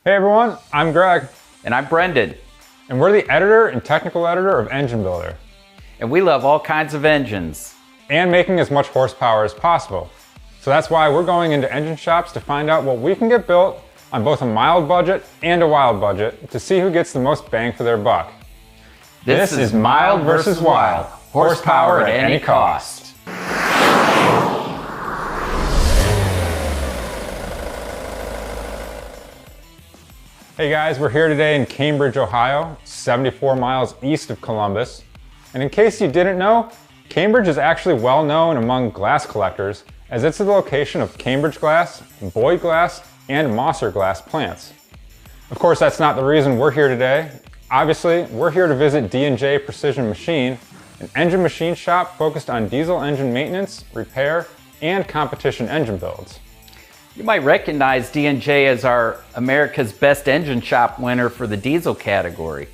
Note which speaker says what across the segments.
Speaker 1: Hey everyone, I'm Greg.
Speaker 2: And I'm Brendan.
Speaker 1: And we're the editor and technical editor of Engine Builder.
Speaker 2: And we love all kinds of engines.
Speaker 1: And making as much horsepower as possible. So that's why we're going into engine shops to find out what we can get built on both a mild budget and a wild budget to see who gets the most bang for their buck. This is mild versus wild. Horsepower at any cost. Hey guys, we're here today in Cambridge, Ohio, 74 miles east of Columbus. And in case you didn't know, Cambridge is actually well known among glass collectors as it's the location of Cambridge glass, Boyd glass, and Mosser glass plants. Of course, that's not the reason we're here today. Obviously, we're here to visit D&J Precision Machine, an engine machine shop focused on diesel engine maintenance, repair, and competition engine builds.
Speaker 2: You might recognize D&J as our America's Best Engine Shop winner for the diesel category.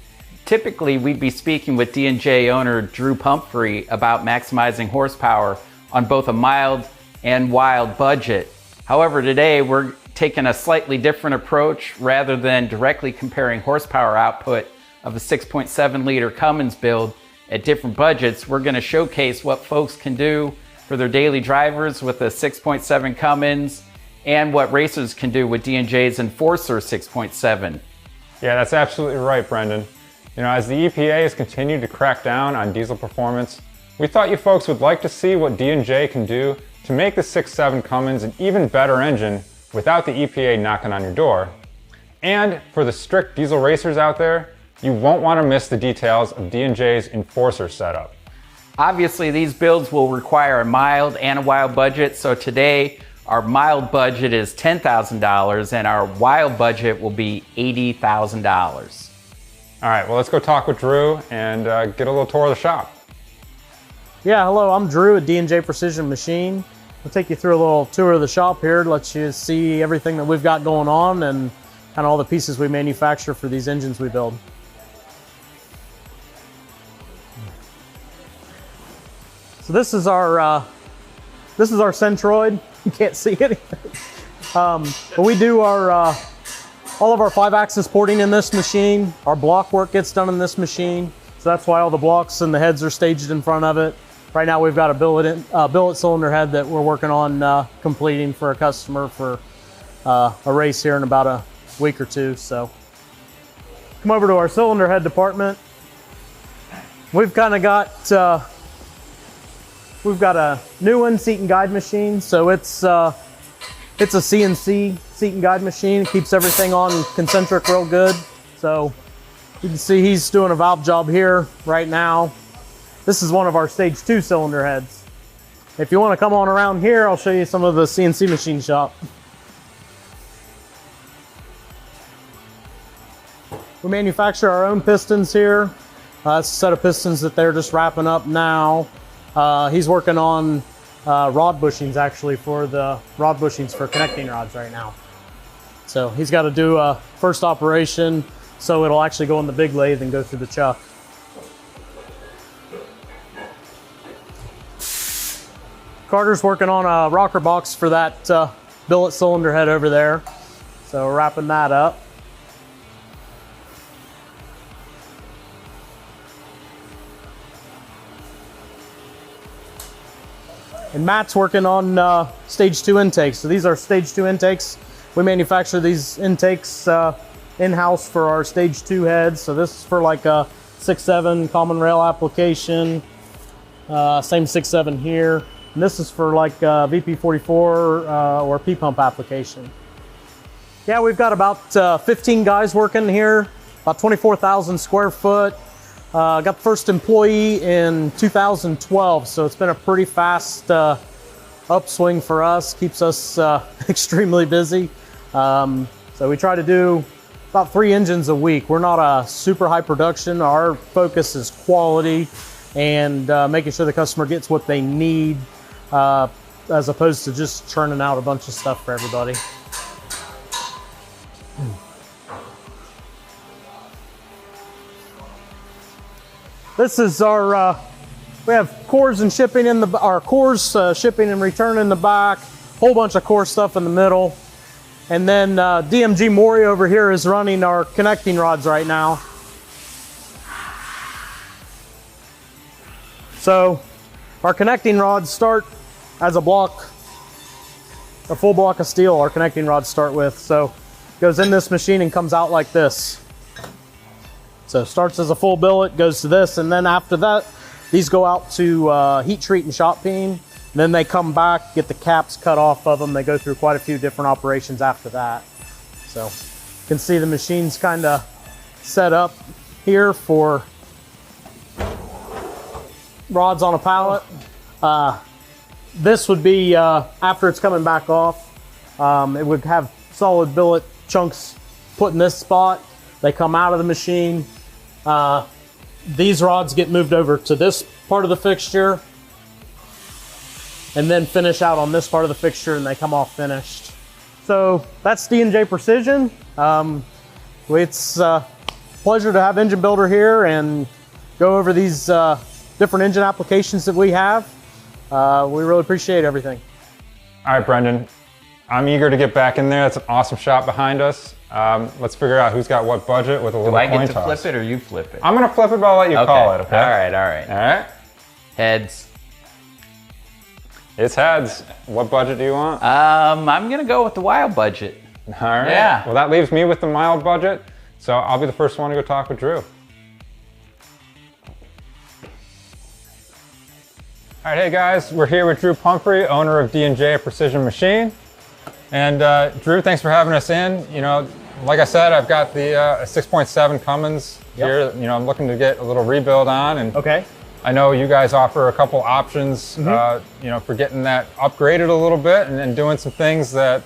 Speaker 2: Typically, we'd be speaking with D&J owner Drew Pumphrey about maximizing horsepower on both a mild and wild budget. However, today we're taking a slightly different approach. Rather than directly comparing horsepower output of a 6.7 liter Cummins build at different budgets, we're going to showcase what folks can do for their daily drivers with a 6.7 Cummins and what racers can do with D&J's Enforcer 6.7.
Speaker 1: Yeah, that's absolutely right, Brendan. You know, as the EPA has continued to crack down on diesel performance, we thought you folks would like to see what D&J can do to make the 6.7 Cummins an even better engine without the EPA knocking on your door. And for the strict diesel racers out there, you won't want to miss the details of D&J's Enforcer setup.
Speaker 2: Obviously, these builds will require a mild and a wild budget, so today our mild budget is $10,000 and our wild budget will be $80,000.
Speaker 1: All right, well, let's go talk with Drew and get a little tour of the shop.
Speaker 3: Yeah, hello, I'm Drew at D&J Precision Machine. I'll take you through a little tour of the shop here to let you see everything that we've got going on and kind of all the pieces we manufacture for these engines we build. So this is our Centroid. You can't see it. But we do our all of our 5-axis porting in this machine. Our block work gets done in this machine. So that's why all the blocks and the heads are staged in front of it. Right now we've got a billet cylinder head that we're working on completing for a customer for a race here in about a week or two. So come over to our cylinder head department. We've kind of got we've got a new one, seat and guide machine. So it's a CNC seat and guide machine. It keeps everything on concentric real good. So you can see he's doing a valve job here right now. This is one of our stage 2 cylinder heads. If you want to come on around here, I'll show you some of the CNC machine shop. We manufacture our own pistons here. That's a set of pistons that they're just wrapping up now. He's working on rod bushings actually for the rod bushings for connecting rods right now. So he's got to do a first operation so it'll actually go in the big lathe and go through the chuck. Carter's working on a rocker box for that billet cylinder head over there. So we're wrapping that up. And Matt's working on stage 2 intakes. So these are stage 2 intakes. We manufacture these intakes in-house for our stage 2 heads. So this is for like a 6.7 common rail application. Same 6.7 here. And this is for like VP44 or P-pump application. Yeah, we've got about 15 guys working here, about 24,000 square foot. Got the first employee in 2012, so it's been a pretty fast upswing for us. Keeps us extremely busy. So we try to do about 3 engines a week. We're not a super high production. Our focus is quality and making sure the customer gets what they need, as opposed to just churning out a bunch of stuff for everybody. This is our, we have cores and shipping in the, our cores shipping and return in the back, whole bunch of core stuff in the middle. And then DMG Mori over here is running our connecting rods right now. So our connecting rods start as a block, a full block of steel, our connecting rods start with. So it goes in this machine and comes out like this. So it starts as a full billet, goes to this, and then after that, these go out to heat treat and shot peen. Then they come back, get the caps cut off of them. They go through quite a few different operations after that. So you can see the machine's kind of set up here for rods on a pallet. This would be after it's coming back off. It would have solid billet chunks put in this spot. They come out of the machine. These rods get moved over to this part of the fixture and then finish out on this part of the fixture, and they come off finished. So that's D&J Precision. It's a pleasure to have Engine Builder here and go over these different engine applications that we have. We really appreciate everything.
Speaker 1: All right, Brendan, I'm eager to get back in there. That's an awesome shot behind us. Let's figure out who's got what budget with a little coin toss.
Speaker 2: Do I get to flip it or you flip it?
Speaker 1: I'm gonna flip it, but I'll let you call it, okay?
Speaker 2: All right, all right.
Speaker 1: All right.
Speaker 2: Heads.
Speaker 1: It's heads. What budget do you want?
Speaker 2: I'm gonna go with the wild budget.
Speaker 1: All right.
Speaker 2: Yeah.
Speaker 1: Well, that leaves me with the mild budget, so I'll be the first one to go talk with Drew. All right, hey guys, we're here with Drew Pumphrey, owner of D&J Precision Machine. And Drew, thanks for having us in. You know, like I said, I've got the 6.7 Cummins here. You know, I'm looking to get a little rebuild on, and
Speaker 3: Okay.
Speaker 1: I know you guys offer a couple options, you know, for getting that upgraded a little bit and doing some things that,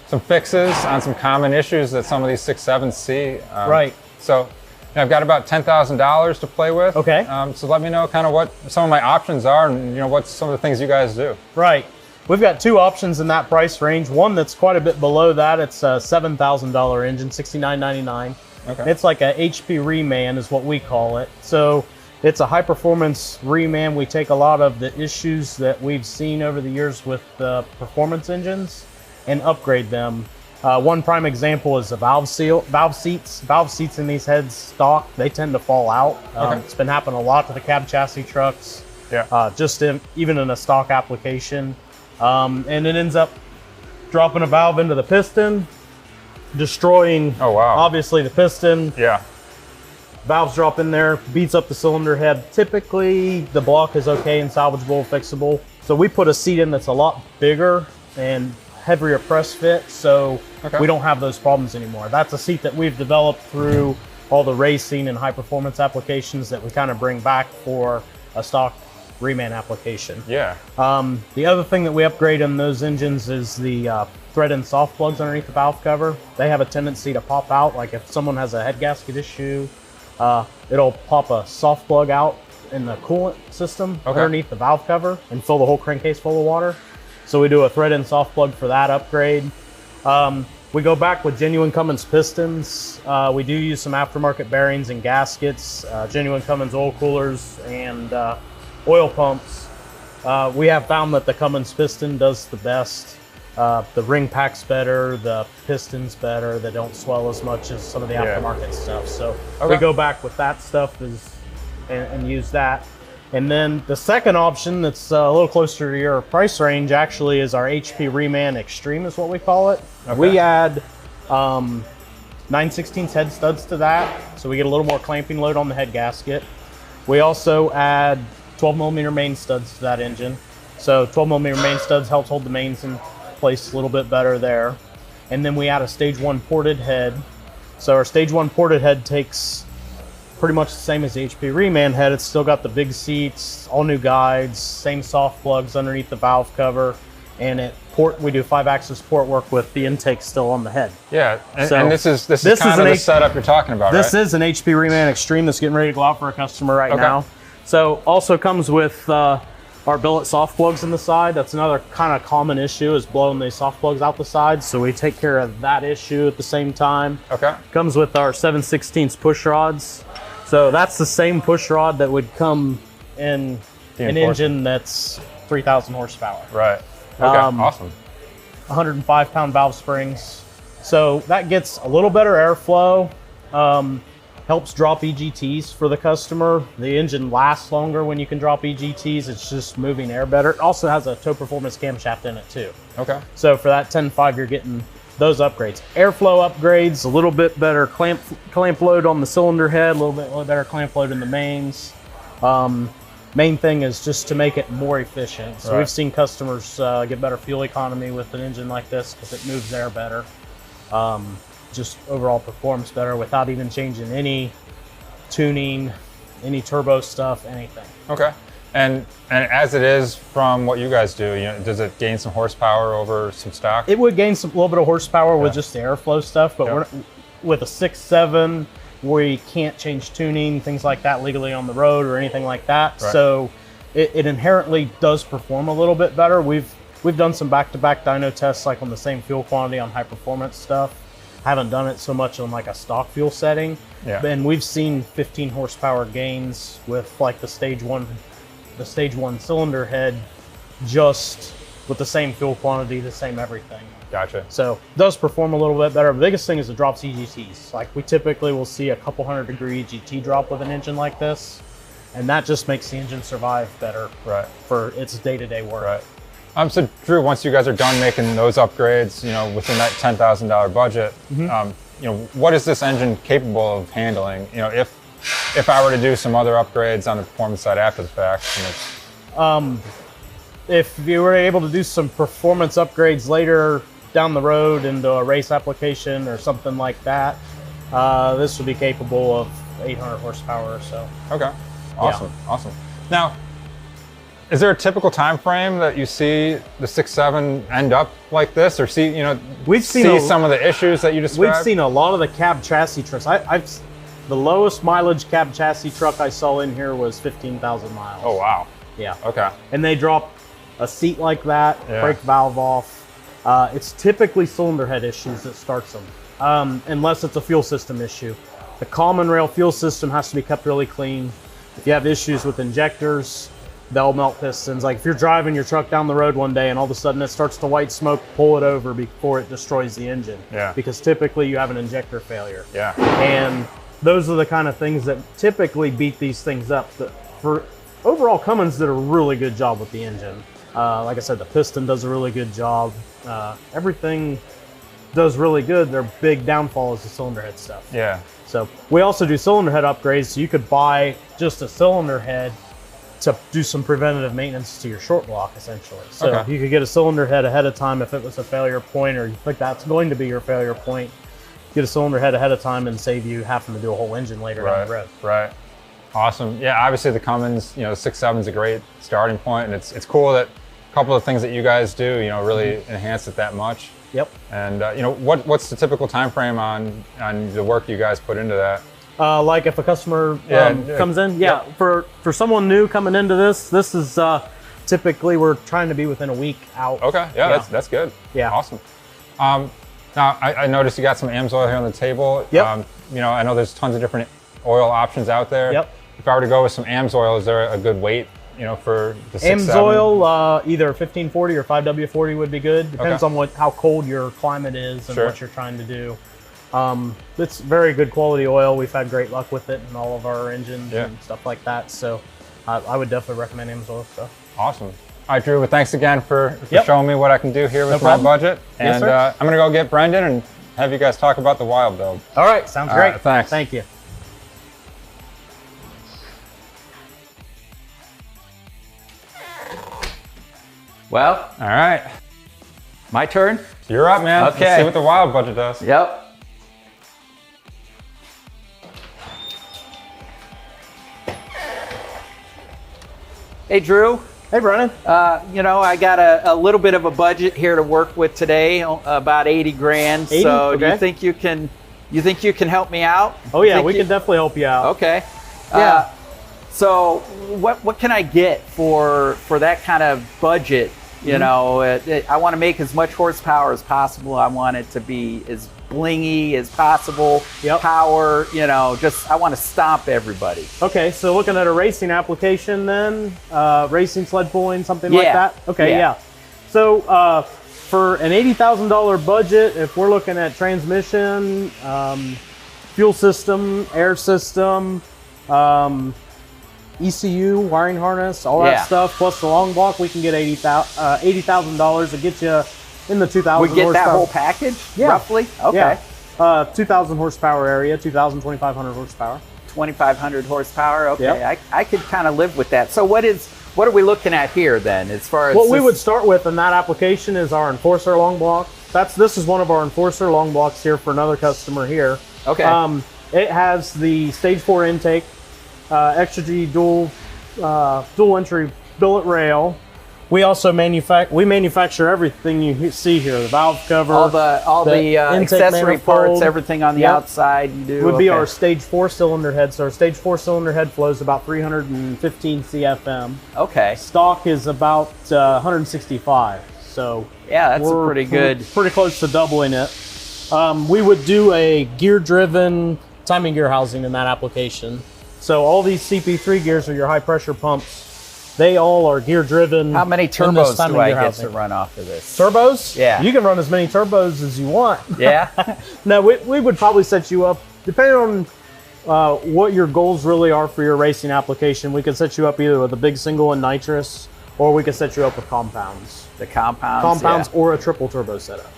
Speaker 1: some fixes on some common issues that some of these 6.7s see.
Speaker 3: Right.
Speaker 1: So, you know, I've got about $10,000 to play with.
Speaker 3: Okay.
Speaker 1: So let me know kind of what some of my options are, and you know, what's some of the things you guys do.
Speaker 3: Right. We've got two options in that price range. One that's quite a bit below that. It's a $7,000 engine, $69.99.
Speaker 1: Okay.
Speaker 3: It's like a HP reman is what we call it. So it's a high performance reman. We take a lot of the issues that we've seen over the years with the performance engines and upgrade them. One prime example is the valve seats. Valve seats in these heads stock, they tend to fall out. It's been happening a lot to the cab chassis trucks.
Speaker 1: Yeah.
Speaker 3: Even in a stock application. And it ends up dropping a valve into the piston, destroying, obviously, the piston.
Speaker 1: Yeah.
Speaker 3: Valves drop in there, beats up the cylinder head. Typically, the block is okay and salvageable, fixable. So we put a seat in that's a lot bigger and heavier press fit, so we don't have those problems anymore. That's a seat that we've developed through all the racing and high performance applications that we kind of bring back for a stock reman application.
Speaker 1: Yeah.
Speaker 3: The other thing that we upgrade in those engines is the thread and soft plugs underneath the valve cover. They have a tendency to pop out. Like if someone has a head gasket issue, it'll pop a soft plug out in the coolant system underneath the valve cover and fill the whole crankcase full of water. So we do a thread and soft plug for that upgrade. We go back with genuine Cummins pistons. We do use some aftermarket bearings and gaskets, genuine Cummins oil coolers, and oil pumps. We have found that the Cummins piston does the best. The ring pack's better, the piston's better, they don't swell as much as some of the aftermarket stuff. So we go back with that stuff and use that. And then the second option that's a little closer to your price range actually is our HP Reman Extreme is what we call it. We add 9/16 head studs to that, so we get a little more clamping load on the head gasket. We also add 12mm main studs to that engine. So 12mm main studs helps hold the mains in place a little bit better there. And then we add a stage 1 ported head. So our stage 1 ported head takes pretty much the same as the HP Reman head. It's still got the big seats, all new guides, same soft plugs underneath the valve cover, and we do 5-axis port work with the intake still on the head.
Speaker 1: Yeah, and this is kind of the setup you're talking about,
Speaker 3: This is an HP Reman Extreme that's getting ready to go out for a customer right now. So also comes with our billet soft plugs in the side. That's another kind of common issue, is blowing these soft plugs out the side. So we take care of that issue at the same time. Comes with our 7/16 push rods. So that's the same push rod that would come in an engine that's 3,000 horsepower.
Speaker 1: Right. Okay. Awesome.
Speaker 3: 105-pound valve springs. So that gets a little better airflow, helps drop EGTs for the customer. The engine lasts longer when you can drop EGTs. It's just moving air better. It also has a tow performance camshaft in it too.
Speaker 1: Okay.
Speaker 3: So for that 10.5, you're getting those upgrades. Airflow upgrades, a little bit better clamp load on the cylinder head, a little bit better clamp load in the mains. Main thing is just to make it more efficient. So we've seen customers get better fuel economy with an engine like this because it moves air better. Just overall performs better without even changing any tuning, any turbo stuff, anything.
Speaker 1: Okay. And as it is from what you guys do, does it gain some horsepower over some stock?
Speaker 3: It would gain some little bit of horsepower with just the airflow stuff, but we're, with a 6.7, we can't change tuning, things like that legally on the road or anything like that. So it inherently does perform a little bit better. We've done some back-to-back dyno tests like on the same fuel quantity on high performance stuff. Haven't done it so much on like a stock fuel setting. And we've seen 15 horsepower gains with like the stage one cylinder head, just with the same fuel quantity, the same everything.
Speaker 1: Gotcha.
Speaker 3: So it does perform a little bit better. The biggest thing is it drops EGTs. Like we typically will see a couple 100-degree EGT drop with an engine like this, and that just makes the engine survive better for its day-to-day work.
Speaker 1: So Drew, once you guys are done making those upgrades, within that $10,000 budget, what is this engine capable of handling? If I were to do some other upgrades on the performance side after the fact.
Speaker 3: If you were able to do some performance upgrades later down the road into a race application or something like that, this would be capable of 800 horsepower or so.
Speaker 1: Okay, awesome, awesome. Now, is there a typical time frame that you see the 6.7 end up like this, or see some of the issues that you described?
Speaker 3: We've seen a lot of the cab chassis trucks. The lowest mileage cab chassis truck I saw in here was 15,000 miles.
Speaker 1: Oh wow.
Speaker 3: Yeah.
Speaker 1: Okay.
Speaker 3: And they drop a seat like that, brake valve off. It's typically cylinder head issues that starts them, unless it's a fuel system issue. The common rail fuel system has to be kept really clean. If you have issues with injectors, they'll melt pistons. Like if you're driving your truck down the road one day and all of a sudden it starts to white smoke, pull it over before it destroys the engine. Because typically you have an injector failure. And those are the kind of things that typically beat these things up. For overall, Cummins did a really good job with the engine. Like I said, the piston does a really good job. Everything does really good. Their big downfall is the cylinder head stuff. So we also do cylinder head upgrades. So you could buy just a cylinder head to do some preventative maintenance to your short block, essentially. So you could get a cylinder head ahead of time if it was a failure point, or you think that's going to be your failure point. Get a cylinder head ahead of time and save you having to do a whole engine later down the road. Awesome. Yeah, obviously the Cummins, 6.7 is a great starting point, and it's cool that a couple of things that you guys do, really enhance it that much. And what's the typical time frame on the work you guys put into that? Like if a customer comes in, for someone new coming into this is typically we're trying to be within a week out.
Speaker 1: Okay, that's good. Awesome. Now I noticed you got some AMSOIL here on the table. I know there's tons of different oil options out there. If I were to go with some AMSOIL, is there a good weight, for the 6.7?
Speaker 3: AMSOIL, either 1540 or 5W40 would be good. Depends on how cold your climate is and what you're trying to do. It's very good quality oil. We've had great luck with it in all of our engines and stuff like that. So I would definitely recommend AMSOIL stuff.
Speaker 1: Awesome. All right, Drew, well, thanks again for showing me what I can do here with my budget. And I'm going to go get Brendan and have you guys talk about the wild build.
Speaker 3: All right, sounds great.
Speaker 1: Thanks.
Speaker 3: Thank you.
Speaker 2: Well,
Speaker 1: all right.
Speaker 2: My turn?
Speaker 1: You're up, man.
Speaker 2: Okay.
Speaker 1: Let's see what the wild budget does.
Speaker 2: Hey, Drew.
Speaker 3: Hey, Brennan.
Speaker 2: I got a little bit of a budget here to work with today, about 80 grand.
Speaker 3: 80?
Speaker 2: So do you think you can help me out?
Speaker 3: Oh yeah, we can definitely help you out.
Speaker 2: Okay. So what can I get for that kind of budget? I want to make as much horsepower as possible. I want it to be as blingy as possible. Power, I want to stomp everybody.
Speaker 3: Okay, so looking at a racing application then, racing sled pulling, something like that? Okay, So for an $80,000 budget, if we're looking at transmission, fuel system, air system, ECU, wiring harness, all that stuff, plus the long block, we can get $80,000 to get you in the 2,000
Speaker 2: We get
Speaker 3: horsepower.
Speaker 2: that whole package, roughly? Okay.
Speaker 3: Yeah. 2,000 horsepower area, 2,000, 2,500 horsepower.
Speaker 2: 2,500 horsepower, okay.
Speaker 3: Yep.
Speaker 2: I could kind of live with that. So what are we looking at here then, as far as...
Speaker 3: What we would start with in that application is our Enforcer long block. This is one of our Enforcer long blocks here for another customer here.
Speaker 2: Okay.
Speaker 3: It has the stage 4 intake, extra G dual entry billet rail. We also manufacture everything you see here, the valve cover,
Speaker 2: all the accessory parts,
Speaker 3: manifold,
Speaker 2: everything on the outside you do.
Speaker 3: Would be our stage 4 cylinder head. So our stage 4 cylinder head flows about 315 CFM.
Speaker 2: Okay.
Speaker 3: Stock is about 165. So
Speaker 2: yeah, that's
Speaker 3: pretty close to doubling it. We would do a gear-driven timing gear housing in that application. So all these CP3 gears are your high-pressure pumps. They all are gear-driven.
Speaker 2: How many turbos do I get to run off of this?
Speaker 3: Turbos?
Speaker 2: Yeah.
Speaker 3: You can run as many turbos as you want.
Speaker 2: Yeah?
Speaker 3: No, we would probably set you up, depending on what your goals really are for your racing application, we could set you up either with a big single and nitrous, or we could set you up with compounds.
Speaker 2: The compounds?
Speaker 3: Compounds or a triple turbo setup.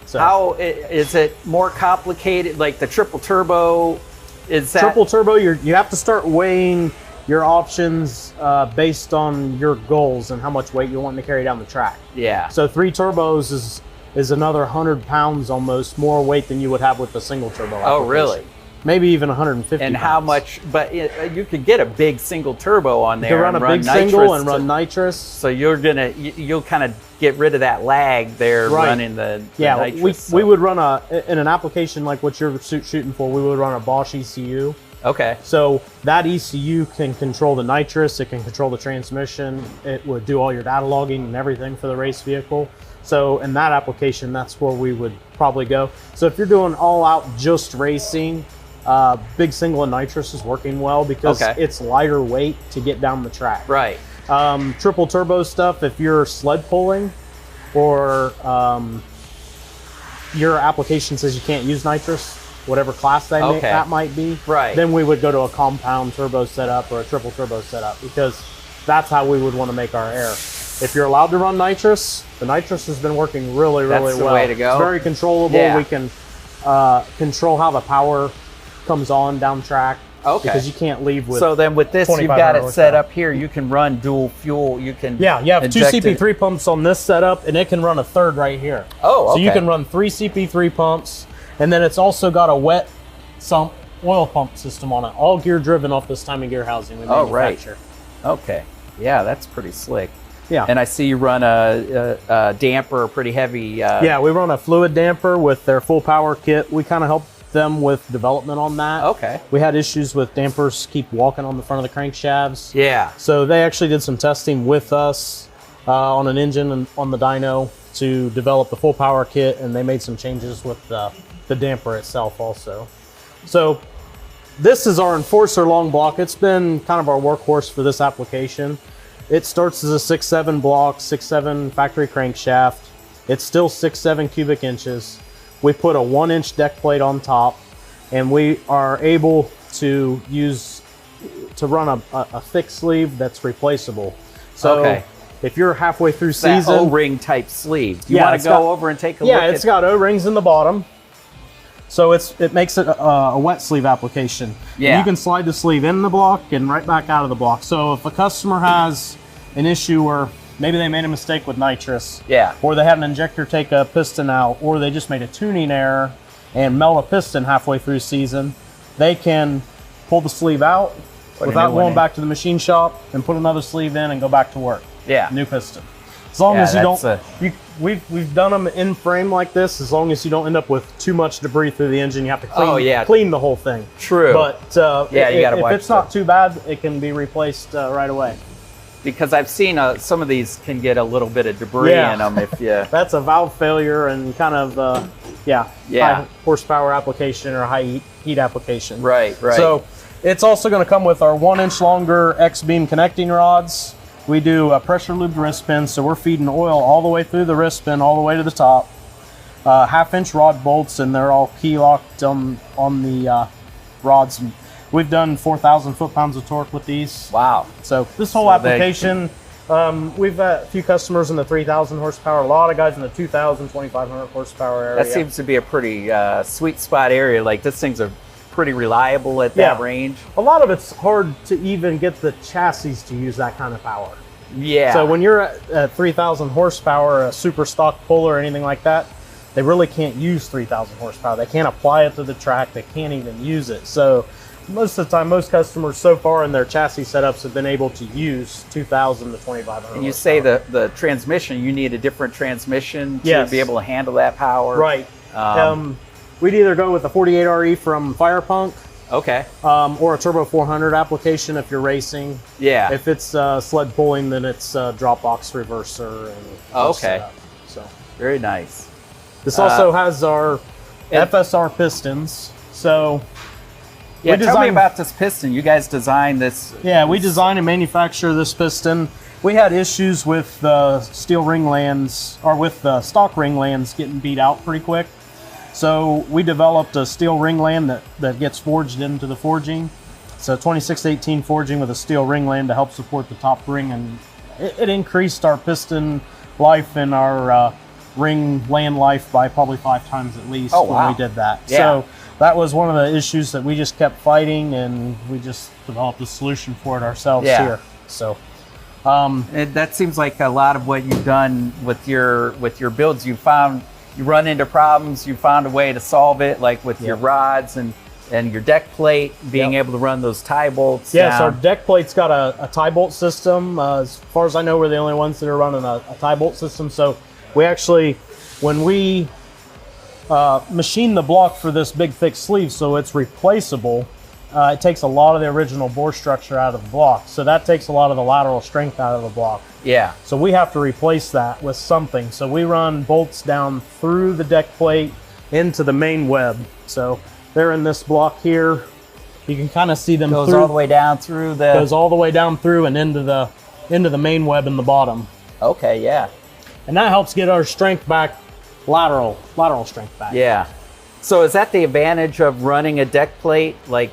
Speaker 3: So,
Speaker 2: how is it more complicated? Like the triple turbo, is that...
Speaker 3: Triple turbo, you have to start weighing your options based on your goals and how much weight you're wanting to carry down the track.
Speaker 2: Yeah.
Speaker 3: So 3 turbos is another 100 pounds almost more weight than you would have with the single turbo application.
Speaker 2: Oh, really?
Speaker 3: Maybe even 150
Speaker 2: And
Speaker 3: pounds.
Speaker 2: how much, but you could get a big single turbo on there.
Speaker 3: You can run a big single and run nitrous.
Speaker 2: So you'll kind of get rid of that lag there running the nitrous.
Speaker 3: We would run in an application like what you're shooting for, we would run a Bosch ECU.
Speaker 2: Okay.
Speaker 3: So that ECU can control the nitrous, it can control the transmission, it would do all your data logging and everything for the race vehicle. So in that application, that's where we would probably go. So if you're doing all out just racing, big single and nitrous is working well because it's lighter weight to get down the track.
Speaker 2: Right.
Speaker 3: Triple turbo stuff, if you're sled pulling or your application says you can't use nitrous, whatever class that might be, then we would go to a compound turbo setup or a triple turbo setup because that's how we would want to make our air. If you're allowed to run nitrous, the nitrous has been working really well.
Speaker 2: That's the way to go.
Speaker 3: It's very controllable.
Speaker 2: Yeah.
Speaker 3: We can control how the power comes on down track because you can't leave with.
Speaker 2: So then with this, you've got it set up here. You can run dual fuel. You can
Speaker 3: you have 2 CP3 pumps on this setup, and it can run a third right here.
Speaker 2: Oh, okay.
Speaker 3: So you can run 3 CP3 pumps. And then it's also got a wet sump oil pump system on it, all gear driven off this timing gear housing we manufacture.
Speaker 2: Okay. Yeah, that's pretty slick.
Speaker 3: Yeah.
Speaker 2: And I see you run a damper, a pretty heavy...
Speaker 3: yeah, we run a fluid damper with their full power kit. We kind of help them with development on that.
Speaker 2: Okay.
Speaker 3: We had issues with dampers keep walking on the front of the crankshafts.
Speaker 2: Yeah.
Speaker 3: So they actually did some testing with us on an engine and on the dyno to develop the full power kit, and they made some changes with the damper itself also. So this is our Enforcer long block. It's been kind of our workhorse for this application. It starts as a 6.7 block, 6.7 factory crankshaft. It's still 6.7 cubic inches. We put a 1-inch deck plate on top, and we are able to run a thick sleeve that's replaceable. So if you're halfway through season,
Speaker 2: O-ring type sleeve. Do you want to go over and take a look?
Speaker 3: Yeah, it's got O-rings in the bottom. So it makes it a wet sleeve application.
Speaker 2: Yeah.
Speaker 3: You can slide the sleeve in the block and right back out of the block. So if a customer has an issue where maybe they made a mistake with nitrous, or they had an injector take a piston out, or they just made a tuning error and melt a piston halfway through season, they can pull the sleeve out without going back to the machine shop and put another sleeve in and go back to work.
Speaker 2: Yeah.
Speaker 3: New piston. As long as you don't, we've done them in frame like this. As long as you don't end up with too much debris through the engine, you have to clean the whole thing.
Speaker 2: True.
Speaker 3: But
Speaker 2: you gotta watch
Speaker 3: if it's not too bad, it can be replaced right away.
Speaker 2: Because I've seen some of these can get a little bit of debris in them if you...
Speaker 3: That's a valve failure and kind of high horsepower application or high heat application.
Speaker 2: Right.
Speaker 3: So it's also going to come with our 1-inch longer X-beam connecting rods. We do a pressure lubed wrist pin, so we're feeding oil all the way through the wrist pin, all the way to the top. 1/2-inch rod bolts, and they're all key locked on the rods. And we've done 4,000 foot-pounds of torque with these.
Speaker 2: Wow.
Speaker 3: So this whole application, we've got a few customers in the 3,000 horsepower, a lot of guys in the 2,000, 2,500 horsepower area.
Speaker 2: That seems to be a pretty sweet spot area. Like, this thing's pretty reliable at that range.
Speaker 3: A lot of it's hard to even get the chassis to use that kind of power.
Speaker 2: Yeah.
Speaker 3: So when you're at 3,000 horsepower, a super stock puller or anything like that, they really can't use 3,000 horsepower. They can't apply it to the track. They can't even use it. So most of the time, most customers so far in their chassis setups have been able to use 2,000 to 2,500.
Speaker 2: And you say the transmission, you need a different transmission to be able to handle that power.
Speaker 3: Right. We'd either go with the 48RE from Firepunk,
Speaker 2: okay,
Speaker 3: or a Turbo 400 application if you're racing.
Speaker 2: Yeah.
Speaker 3: If it's sled pulling, then it's drop box reverser. And
Speaker 2: okay.
Speaker 3: So
Speaker 2: very nice.
Speaker 3: This also has our FSR pistons. So
Speaker 2: yeah, tell me about this piston. You guys designed this.
Speaker 3: Yeah, we designed and manufacture this piston. We had issues with the steel ringlands, or with the stock ringlands getting beat out pretty quick. So we developed a steel ringland that gets forged into the forging. So 2618 forging with a steel ringland to help support the top ring, and it increased our piston life and our ring land life by probably 5 times at least when we did that.
Speaker 2: Yeah.
Speaker 3: So that was one of the issues that we just kept fighting, and we just developed a solution for it ourselves here. So
Speaker 2: that seems like a lot of what you've done with your builds. You run into problems, you found a way to solve it, like with your rods and your deck plate, being able to run those tie bolts.
Speaker 3: Yes, our deck plate's got a tie bolt system. As far as I know, we're the only ones that are running a tie bolt system. So we actually, when we machine the block for this big thick sleeve so it's replaceable, it takes a lot of the original bore structure out of the block. So that takes a lot of the lateral strength out of the block.
Speaker 2: Yeah.
Speaker 3: So we have to replace that with something. So we run bolts down through the deck plate into the main web. So they're in this block here. You can kind of see them
Speaker 2: goes all the way down through the...
Speaker 3: Goes all the way down through and into the main web in the bottom.
Speaker 2: Okay, yeah.
Speaker 3: And that helps get our strength back, lateral strength back.
Speaker 2: Yeah. So is that the advantage of running a deck plate? Like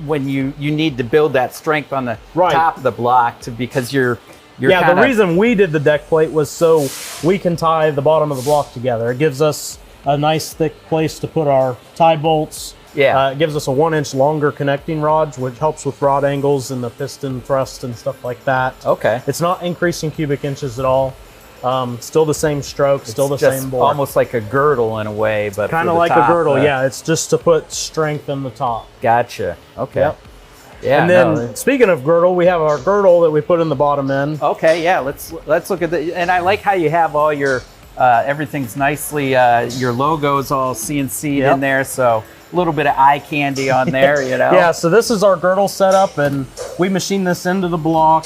Speaker 2: when you need to build that strength on the top of the block because you're
Speaker 3: the reason we did the deck plate was so we can tie the bottom of the block together. It gives us a nice thick place to put our tie bolts.
Speaker 2: Yeah.
Speaker 3: It gives us a 1-inch longer connecting rod, which helps with rod angles and the piston thrust and stuff like that.
Speaker 2: Okay.
Speaker 3: It's not increasing cubic inches at all. Still the same stroke, still the same bore.
Speaker 2: Almost like a girdle in a way, but
Speaker 3: kind of like a girdle. Yeah, it's just to put strength in the top.
Speaker 2: Gotcha. Okay.
Speaker 3: Yep.
Speaker 2: Yeah.
Speaker 3: And then speaking of girdle, we have our girdle that we put in the bottom end.
Speaker 2: Okay. Yeah. Let's look at the. And I like how you have all your everything's nicely your logo's all CNC'd in there, so a little bit of eye candy on there, you know.
Speaker 3: Yeah. So this is our girdle setup, and we machine this into the block.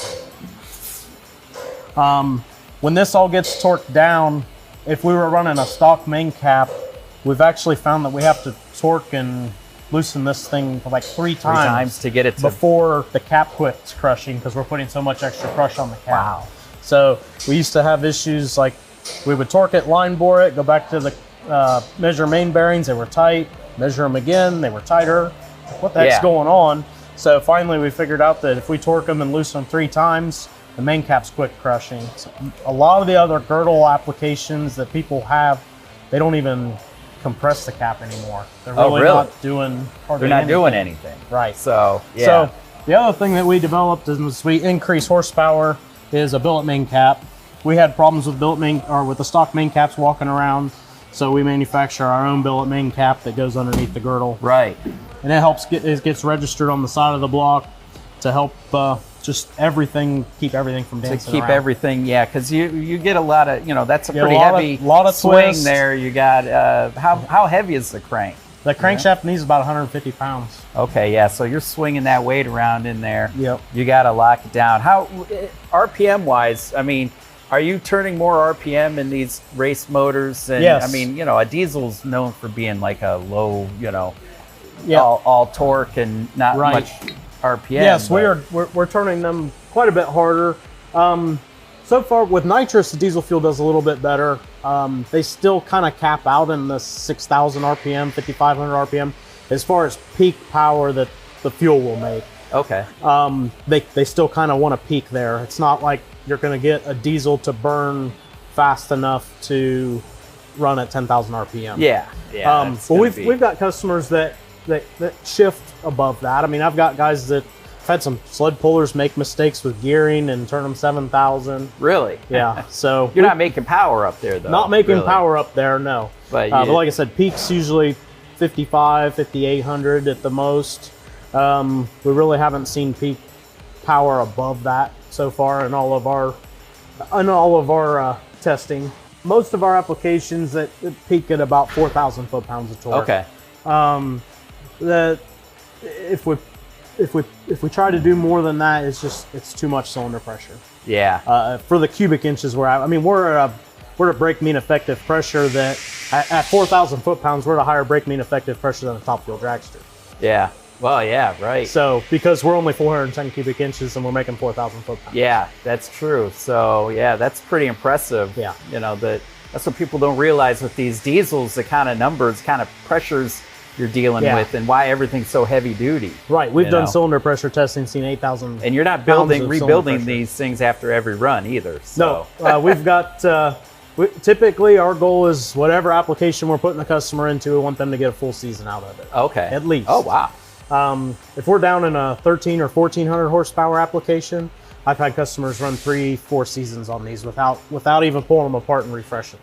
Speaker 3: When this all gets torqued down, if we were running a stock main cap, we've actually found that we have to torque and loosen this thing like 3 times
Speaker 2: to get it to...
Speaker 3: before the cap quits crushing, because we're putting so much extra crush on the cap.
Speaker 2: Wow.
Speaker 3: So we used to have issues like we would torque it, line bore it, go back to the measure main bearings, they were tight, measure them again, they were tighter. What the heck's going on? So finally we figured out that if we torque them and loosen them 3 times, the main cap's quit crushing. So a lot of the other girdle applications that people have, they don't even compress the cap anymore. They're really not doing hardly anything.
Speaker 2: Doing anything.
Speaker 3: Right.
Speaker 2: So, yeah.
Speaker 3: So the other thing that we developed is we increase horsepower is a billet main cap. We had problems with with the stock main caps walking around, so we manufacture our own billet main cap that goes underneath the girdle.
Speaker 2: Right.
Speaker 3: And it helps it gets registered on the side of the block to help just keep everything from dancing around.
Speaker 2: Everything, yeah, because you get a lot of, that's a pretty heavy
Speaker 3: lot of
Speaker 2: swing
Speaker 3: twist.
Speaker 2: there. You got, how heavy is the crank?
Speaker 3: The crankshaft needs about 150 pounds.
Speaker 2: Okay, yeah, so you're swinging that weight around in there.
Speaker 3: Yep.
Speaker 2: You got to lock it down. How, RPM-wise, I mean, are you turning more RPM in these race motors? And,
Speaker 3: yes.
Speaker 2: I mean, a diesel's known for being like a low, all torque and not much RPM.
Speaker 3: Yes, we're turning them quite a bit harder. So far with nitrous, the diesel fuel does a little bit better. They still kind of cap out in the 6,000 RPM, 5,500 RPM, as far as peak power that the fuel will make.
Speaker 2: Okay.
Speaker 3: They still kind of want to peak there. It's not like you're going to get a diesel to burn fast enough to run at 10,000 RPM.
Speaker 2: Yeah.
Speaker 3: But we've got customers that shift above that. I mean, I've got guys that have had some sled pullers make mistakes with gearing and turn them 7,000.
Speaker 2: Really?
Speaker 3: Yeah. So
Speaker 2: you're not making power up there, though.
Speaker 3: Not making
Speaker 2: really.
Speaker 3: Power up there, no.
Speaker 2: But
Speaker 3: like I said, peaks usually 55, 5,800 at the most. We really haven't seen peak power above that so far in all of our testing. Most of our applications that peak at about 4,000 foot-pounds of torque.
Speaker 2: Okay.
Speaker 3: If we try to do more than that, it's too much cylinder pressure.
Speaker 2: Yeah.
Speaker 3: For the cubic inches we're at brake mean effective pressure that at 4,000 foot-pounds we're at a higher brake mean effective pressure than a top fuel dragster.
Speaker 2: Yeah. Well, yeah, right.
Speaker 3: So because we're only 410 cubic inches and we're making 4,000 foot-pounds.
Speaker 2: Yeah, that's true. So yeah, that's pretty impressive.
Speaker 3: Yeah.
Speaker 2: You know, that's what people don't realize with these diesels, the kind of numbers, kind of pressures you're dealing with, and why everything's so heavy duty.
Speaker 3: Right. We've done cylinder pressure testing, seen 8,000.
Speaker 2: And you're not rebuilding these things after every run either. So.
Speaker 3: No, we've got. Typically, our goal is whatever application we're putting the customer into, we want them to get a full season out of it.
Speaker 2: Okay.
Speaker 3: At least.
Speaker 2: Oh wow.
Speaker 3: If we're down in a 13 or 1,400 horsepower application, I've had customers run 3-4 seasons on these without even pulling them apart and refreshing.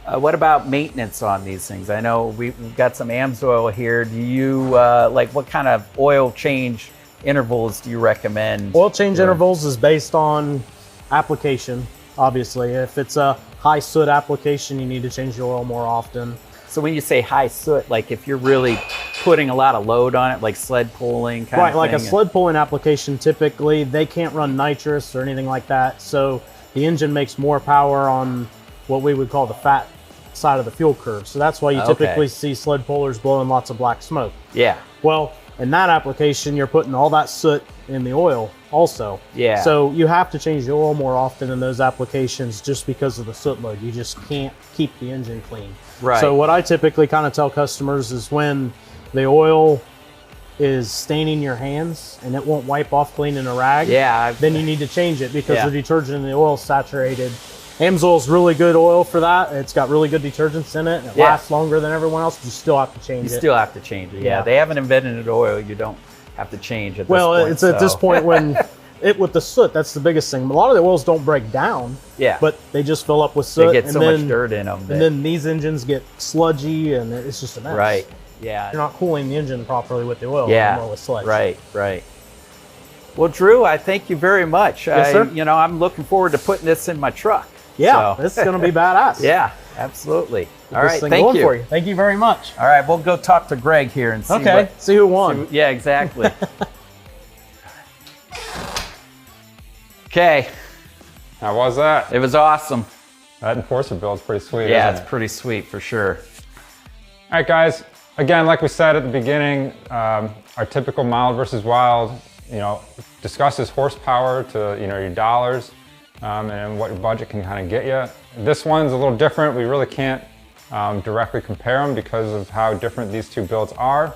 Speaker 2: What about maintenance on these things? I know we've got some AMSOIL here. Do you what kind of oil change intervals do you recommend?
Speaker 3: Oil change intervals is based on application, obviously. If it's a high soot application, you need to change the oil more often.
Speaker 2: So when you say high soot, like if you're really putting a lot of load on it, like sled pulling kind of thing?
Speaker 3: Right, like a sled pulling application, typically they can't run nitrous or anything like that. So the engine makes more power on what we would call the fat side of the fuel curve. So that's why you typically see sled pullers blowing lots of black smoke.
Speaker 2: Yeah.
Speaker 3: Well, in that application, you're putting all that soot in the oil also.
Speaker 2: Yeah.
Speaker 3: So you have to change the oil more often in those applications just because of the soot load. You just can't keep the engine clean.
Speaker 2: Right.
Speaker 3: So what I typically kind of tell customers is when the oil is staining your hands and it won't wipe off clean in a rag, then you need to change it because the detergent in the oil is saturated. AMSOIL is really good oil for that. It's got really good detergents in it. And it lasts longer than everyone else. You still have to change it.
Speaker 2: You still have to change it. Yeah. They haven't invented an oil you don't have to change at this point.
Speaker 3: It's at this point when with the soot, that's the biggest thing. A lot of the oils don't break down.
Speaker 2: Yeah.
Speaker 3: But they just fill up with soot.
Speaker 2: They get so much dirt in them.
Speaker 3: And then these engines get sludgy and it's just a mess.
Speaker 2: Right. Yeah.
Speaker 3: You're not cooling the engine properly with the oil anymore with sludge.
Speaker 2: Right. Well, Drew, I thank you very much.
Speaker 3: Yes, sir.
Speaker 2: I'm looking forward to putting this in my truck.
Speaker 3: Yeah, this is going to be badass.
Speaker 2: Yeah, absolutely. All right,
Speaker 3: thank you. For you. Thank you very much.
Speaker 2: All right, we'll go talk to Greg here and see
Speaker 3: see who won.
Speaker 2: Yeah, exactly. Okay.
Speaker 1: How was that?
Speaker 2: It was awesome.
Speaker 1: That Enforcer build's pretty sweet,
Speaker 2: Yeah,
Speaker 1: isn't
Speaker 2: it's pretty sweet for sure.
Speaker 1: All right, guys. Again, like we said at the beginning, our typical mild versus wild, discusses horsepower to, your dollars. And what your budget can kind of get you. This one's a little different. We really can't directly compare them because of how different these two builds are.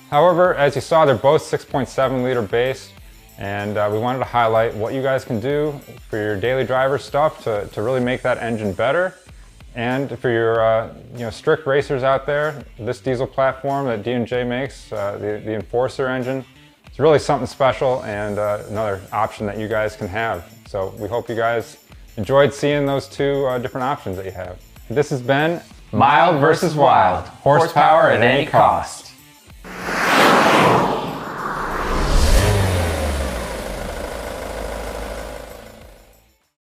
Speaker 1: However, as you saw, they're both 6.7 liter base, and we wanted to highlight what you guys can do for your daily driver stuff to really make that engine better. And for your strict racers out there, this diesel platform that D&J makes, the Enforcer engine, it's really something special and another option that you guys can have. So we hope you guys enjoyed seeing those two different options that you have. This has been
Speaker 2: Mild versus Wild.
Speaker 1: Horsepower at any cost.